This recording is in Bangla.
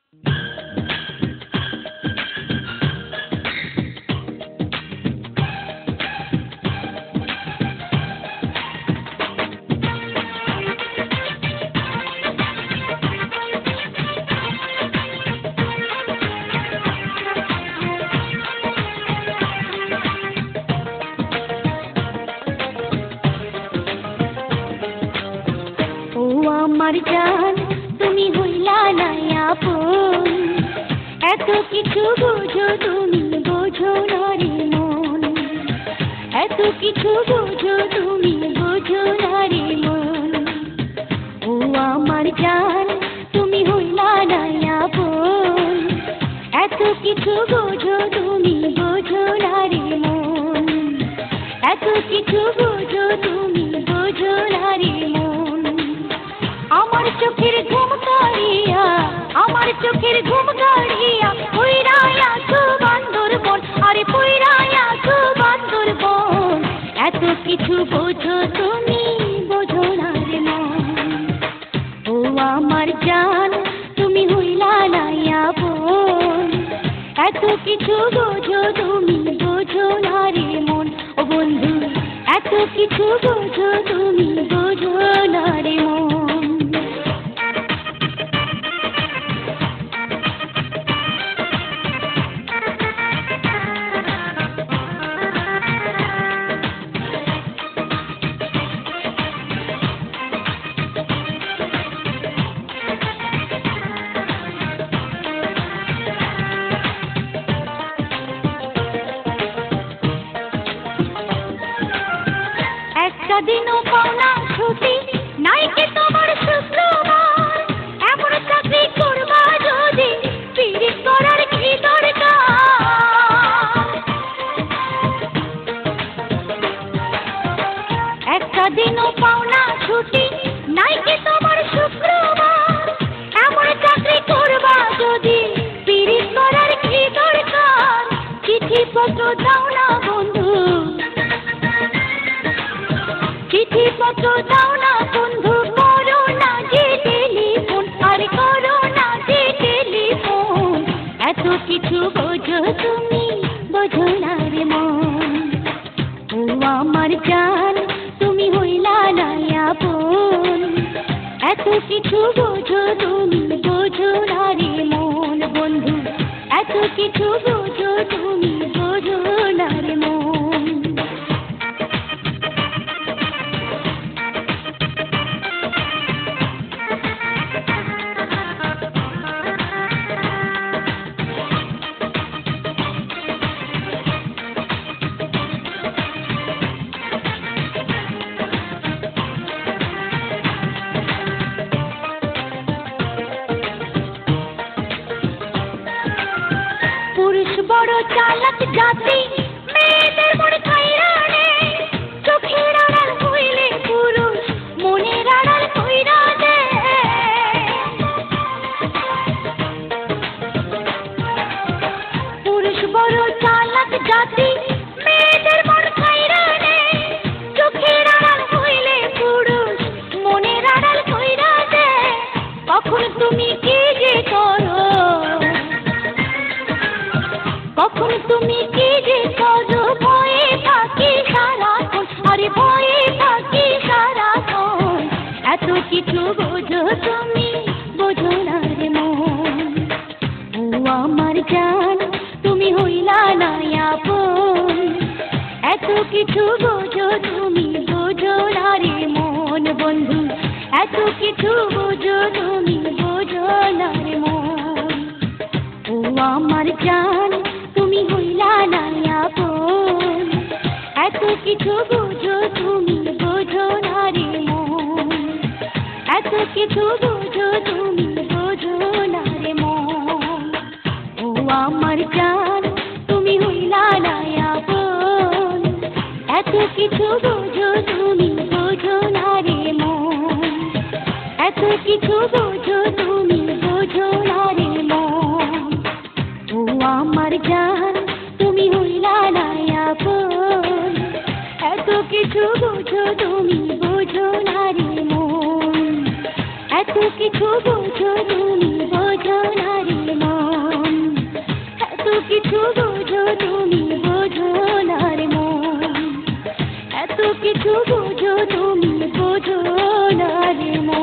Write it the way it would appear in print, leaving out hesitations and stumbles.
আমার জান তুমি হইলা না আপন, এত কিছু বোঝো তুমি বোঝো না রে মন, এত কিছু বোঝো তুমি বোঝো না রে মন। ও আমার জান তুমি হইলা না আপন, এত কিছু বোঝো তুমি বোঝো না রে মন, এত কিছু বোঝো তুমি বোঝো না রে মন। আমার চোখের ঘুম কাড়িয়া, আমার চোখের ঘুম কাড়িয়া পুইরায়া তো বান্দরবন, আরে পুইরায়া তো বান্দরবন। এত কিছু বোঝো তুমি বোঝো না রে মন। ও আমার জান তুমি হইলা না আপন, এত কিছু বোঝো তুমি বোঝো না রে মন। ও বন্ধু এত কিছু বোঝো তুমি বোঝো না রে মন। একটা দিনও পাও না ছুটি, নাই কি তোমার শুক্রবার, এমন চাকরি করবা যদি পিরিত করার কি দরকার। একটা দিনও পাও না ছুটি, নাই কি তোমার শুক্রবার, এমন চাকরি করবা যদি পিরিত করার কি দরকার। চিঠিপত্র দাও না বন্ধু, চিঠিপত্র দাও না বন্ধু, করো না যে টেলিফোন, আর করো না যে টেলিফোন। এত কিছু বোঝো তুমি বোঝো না রে মন। ও আমার জান তুমি হইলা না আপন, এত কিছু বোঝো তুমি বোঝো না রে মন। বন্ধু এত কিছু বোঝো তুমি বোঝো না রে মন। পুরুষ বড় চালাক জাতি, মেয়েদের মন খাইরা নেই, চোখের আড়াল হইলে পুরুষ মনের আড়াল কইরা দেয়। পুরুষ বড় চালাক জাতি, মেয়েদের মন খাইরা নেই, চোখের আড়াল হইলে পুরুষ মনের আড়াল কইরা দেয়। কখন তুমি কি যে করো, কখন তুমি কি যে করো, ভয়ে থাকি সারাক্ষণ, আরে ভয়ে থাকি সারাক্ষণ। এত কিছু বোঝো তুমি বোঝো না রে মন। ও আমার জান তুমি হইলা না আপন, এত কিছু বোঝো তুমি বোঝো না রে মন। বন্ধু এত কিছু বোঝো তুমি বোঝো না রে মন। ও আমার জান তুমি হইলা না আপন, এত কিছু বোঝো তুমি বোঝো না রে মন, এত কিছু বোঝো তুমি বোঝো না রে মন। ও আমার জান তুমি হইলা না আপন, এত কিছু বোঝো তুমি বোঝো না রে মন, এত কিছু বোঝো তুমি বোঝো না রে মন। ও আমার জান তুমি হইলা না আপন, এত কিছু বোঝো তুমি বোঝো না রে মন, এত কিছু বোঝো তুমি বোঝো না রে। কিছু বোঝো তুমি বোঝো না রে মন, এত কিছু বোঝো তুমি বোঝো না রে মন।